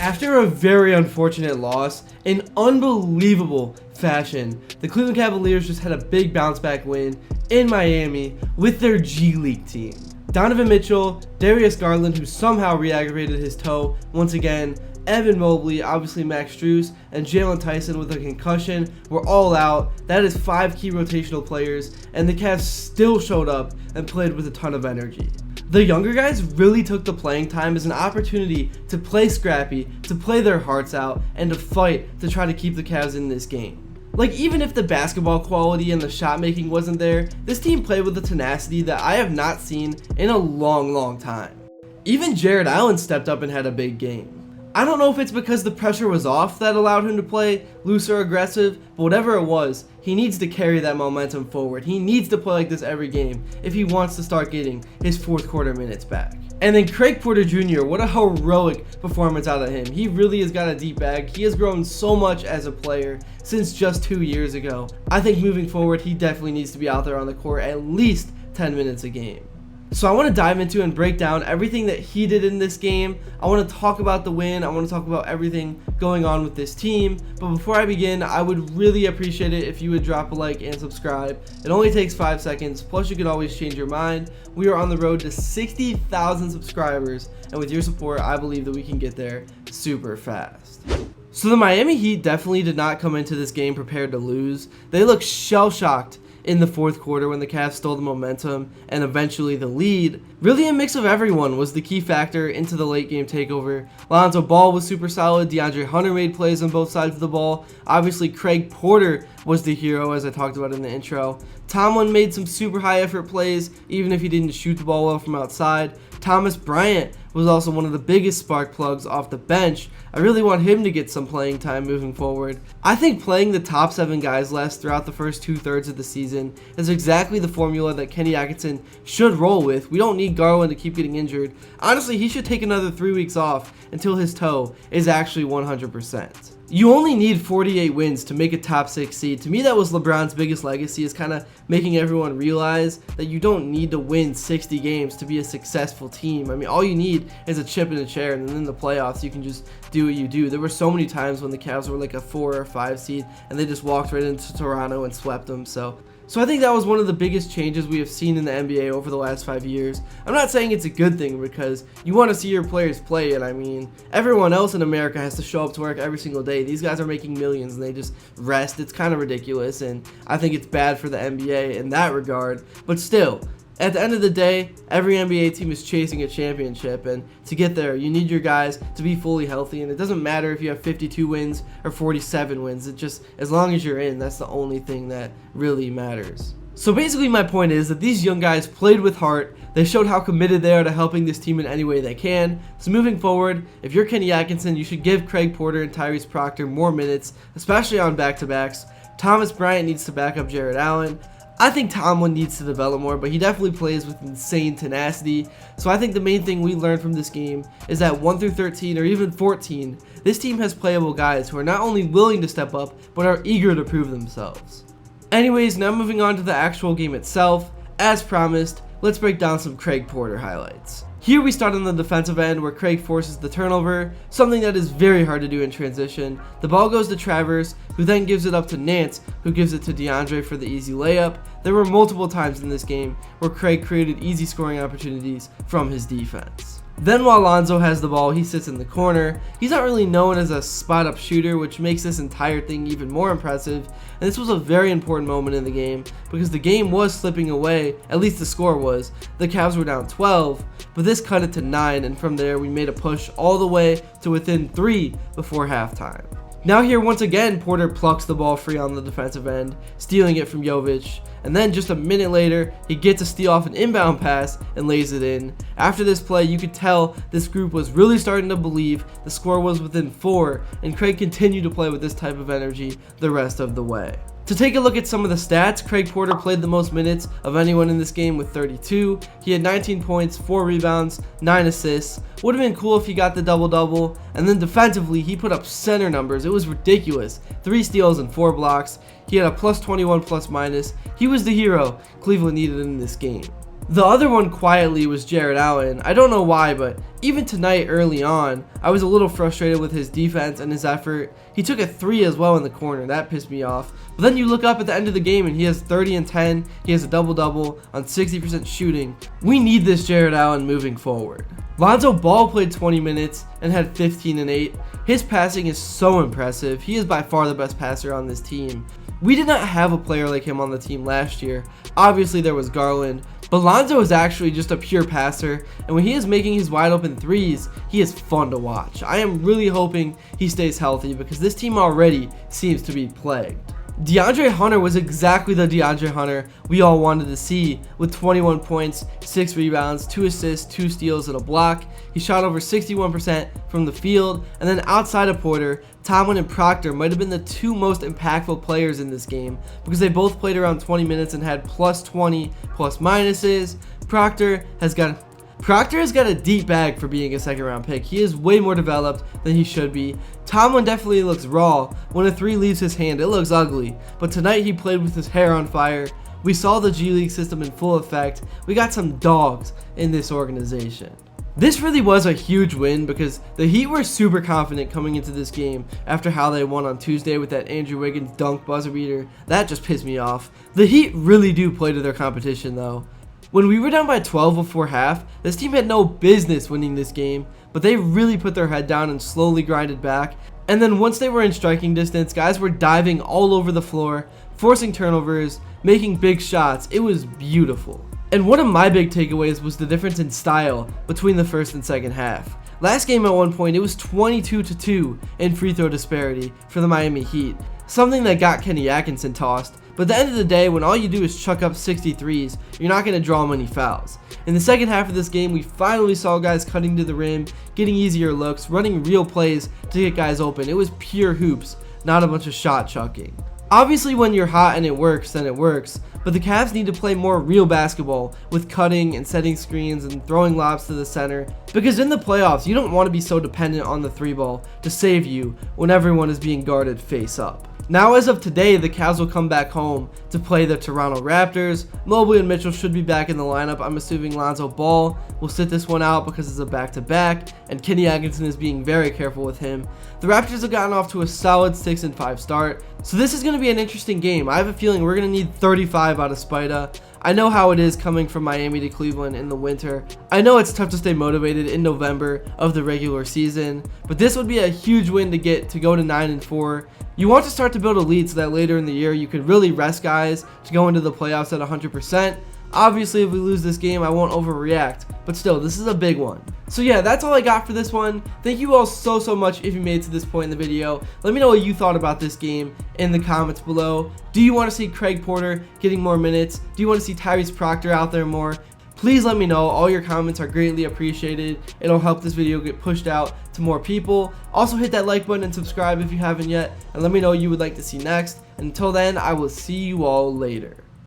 After a very unfortunate loss, in unbelievable fashion, the Cleveland Cavaliers just had a big bounce back win in Miami with their G League team. Donovan Mitchell, Darius Garland, who somehow re-aggravated his toe once again, Evan Mobley, obviously Max Strus, and Jaylon Tyson with a concussion were all out. That is 5 key rotational players, and the Cavs still showed up and played with a ton of energy. The younger guys really took the playing time as an opportunity to play scrappy, to play their hearts out, and to fight to try to keep the Cavs in this game. Like, even if the basketball quality and the shot making wasn't there, this team played with a tenacity that I have not seen in a long time. Even Jarrett Allen stepped up and had a big game. I don't know if it's because the pressure was off that allowed him to play loose or aggressive, but whatever it was, he needs to carry that momentum forward. He needs to play like this every game if he wants to start getting his fourth quarter minutes back. And then Craig Porter Jr., what a heroic performance out of him. He really has got a deep bag. He has grown so much as a player since just 2 years ago. I think moving forward, he definitely needs to be out there on the court at least 10 minutes a game. So I want to dive into and break down everything that he did in this game. I want to talk about the win. I want to talk about everything going on with this team. But before I begin, I would really appreciate it if you would drop a like and subscribe. It only takes 5 seconds. Plus, you can always change your mind. We are on the road to 60,000 subscribers. And with your support, I believe that we can get there super fast. So the Miami Heat definitely did not come into this game prepared to lose. They looked shell-shocked in the fourth quarter when the Cavs stole the momentum and eventually the lead. Really a mix of everyone was the key factor into the late game takeover. Lonzo Ball was super solid. DeAndre Hunter made plays on both sides of the ball. Obviously Craig Porter was the hero, as I talked about in the intro. Tomlin made some super high effort plays even if he didn't shoot the ball well from outside. Thomas Bryant was also one of the biggest spark plugs off the bench. I really want him to get some playing time moving forward. I think playing the top 7 guys less throughout the first 2/3 of the season is exactly the formula that Kenny Atkinson should roll with. We don't need Garland to keep getting injured. Honestly, he should take another 3 weeks off until his toe is actually 100%. You only need 48 wins to make a top 6 seed. To me, that was LeBron's biggest legacy, is kind of making everyone realize that you don't need to win 60 games to be a successful team. I mean, all you need is a chip in a chair, and then in the playoffs, you can just do what you do. There were so many times when the Cavs were like a 4 or 5 seed, and they just walked right into Toronto and swept them. So I think that was one of the biggest changes we have seen in the NBA over the last 5 years. I'm not saying it's a good thing because you want to see your players play, and I mean, everyone else in America has to show up to work every single day. These guys are making millions and they just rest. It's kind of ridiculous, and I think it's bad for the NBA in that regard. But still, at the end of the day, every NBA team is chasing a championship, and to get there, you need your guys to be fully healthy, and it doesn't matter if you have 52 wins or 47 wins. It just, as long as you're in, that's the only thing that really matters. So basically my point is that these young guys played with heart. They showed how committed they are to helping this team in any way they can. So moving forward, if you're Kenny Atkinson, you should give Craig Porter and Tyrese Proctor more minutes, especially on back-to-backs. Thomas Bryant needs to back up Jarrett Allen. I think Tomlin needs to develop more, but he definitely plays with insane tenacity. So I think the main thing we learned from this game is that 1 through 13 or even 14, this team has playable guys who are not only willing to step up, but are eager to prove themselves. Anyways, now moving on to the actual game itself. As promised, let's break down some Craig Porter highlights. Here we start on the defensive end where Craig forces the turnover, something that is very hard to do in transition. The ball goes to Travers, who then gives it up to Nance, who gives it to DeAndre for the easy layup. There were multiple times in this game where Craig created easy scoring opportunities from his defense. Then while Lonzo has the ball, he sits in the corner. He's not really known as a spot-up shooter, which makes this entire thing even more impressive. And this was a very important moment in the game because the game was slipping away, at least the score was. The Cavs were down 12, but this cut it to 9, and from there we made a push all the way to within 3 before halftime. Now here once again, Porter plucks the ball free on the defensive end, stealing it from Jovic, and then just a minute later, he gets a steal off an inbound pass and lays it in. After this play, you could tell this group was really starting to believe. The score was within 4, and Craig continued to play with this type of energy the rest of the way. To take a look at some of the stats, Craig Porter played the most minutes of anyone in this game with 32. He had 19 points, 4 rebounds, 9 assists. Would have been cool if he got the double-double. And then defensively, he put up center numbers. It was ridiculous. 3 steals and 4 blocks. He had a plus 21 plus minus. He was the hero Cleveland needed in this game. The other one quietly was Jarrett Allen. I don't know why, but even tonight early on, I was a little frustrated with his defense and his effort. He took a 3 as well in the corner. That pissed me off. But then you look up at the end of the game and he has 30 and 10. He has a double-double on 60% shooting. We need this Jarrett Allen moving forward. Lonzo Ball played 20 minutes and had 15 and 8. His passing is so impressive. He is by far the best passer on this team. We did not have a player like him on the team last year. Obviously there was Garland, but Lonzo is actually just a pure passer, and when he is making his wide open threes, he is fun to watch. I am really hoping he stays healthy because this team already seems to be plagued. DeAndre Hunter was exactly the DeAndre Hunter we all wanted to see, with 21 points, 6 rebounds, 2 assists, 2 steals, and a block. He shot over 61% from the field, and then outside of Porter, Tomlin and Proctor might have been the 2 most impactful players in this game because they both played around 20 minutes and had plus 20 plus minuses. Proctor has got a deep bag for being a second round pick. He is way more developed than he should be. Tomlin definitely looks raw. When a 3 leaves his hand, it looks ugly. But tonight he played with his hair on fire. We saw the G League system in full effect. We got some dogs in this organization. This really was a huge win because the Heat were super confident coming into this game after how they won on Tuesday with that Andrew Wiggins dunk buzzer beater. That just pissed me off. The Heat really do play to their competition though. When we were down by 12 before half, this team had no business winning this game, but they really put their head down and slowly grinded back. And then once they were in striking distance, guys were diving all over the floor, forcing turnovers, making big shots. It was beautiful. And one of my big takeaways was the difference in style between the first and second half. Last game at one point, it was 22-2 in free throw disparity for the Miami Heat, something that got Kenny Atkinson tossed. But at the end of the day, when all you do is chuck up 63s, you're not going to draw many fouls. In the second half of this game, we finally saw guys cutting to the rim, getting easier looks, running real plays to get guys open. It was pure hoops, not a bunch of shot chucking. Obviously, when you're hot and it works, then it works. But the Cavs need to play more real basketball with cutting and setting screens and throwing lobs to the center. Because in the playoffs, you don't want to be so dependent on the 3 ball to save you when everyone is being guarded face up. Now as of today, the Cavs will come back home to play the Toronto Raptors. Mobley and Mitchell should be back in the lineup. I'm assuming Lonzo Ball will sit this one out because it's a back-to-back, and Kenny Atkinson is being very careful with him. The Raptors have gotten off to a solid 6-5 start, so this is going to be an interesting game. I have a feeling we're going to need 35 out of Spida. I know how it is coming from Miami to Cleveland in the winter. I know it's tough to stay motivated in November of the regular season, but this would be a huge win to go to 9-4. You want to start to build a lead so that later in the year you could really rest guys to go into the playoffs at 100%. Obviously, if we lose this game, I won't overreact, but still, this is a big one. So yeah, that's all I got for this one. Thank you all so much if you made it to this point in the video. Let me know what you thought about this game in the comments below. Do you want to see Craig Porter getting more minutes? Do you want to see Tyrese Proctor out there more? Please let me know. All your comments are greatly appreciated. It'll help this video get pushed out to more people. Also hit that like button and subscribe if you haven't yet, and let me know what you would like to see next. Until then, I will see you all later.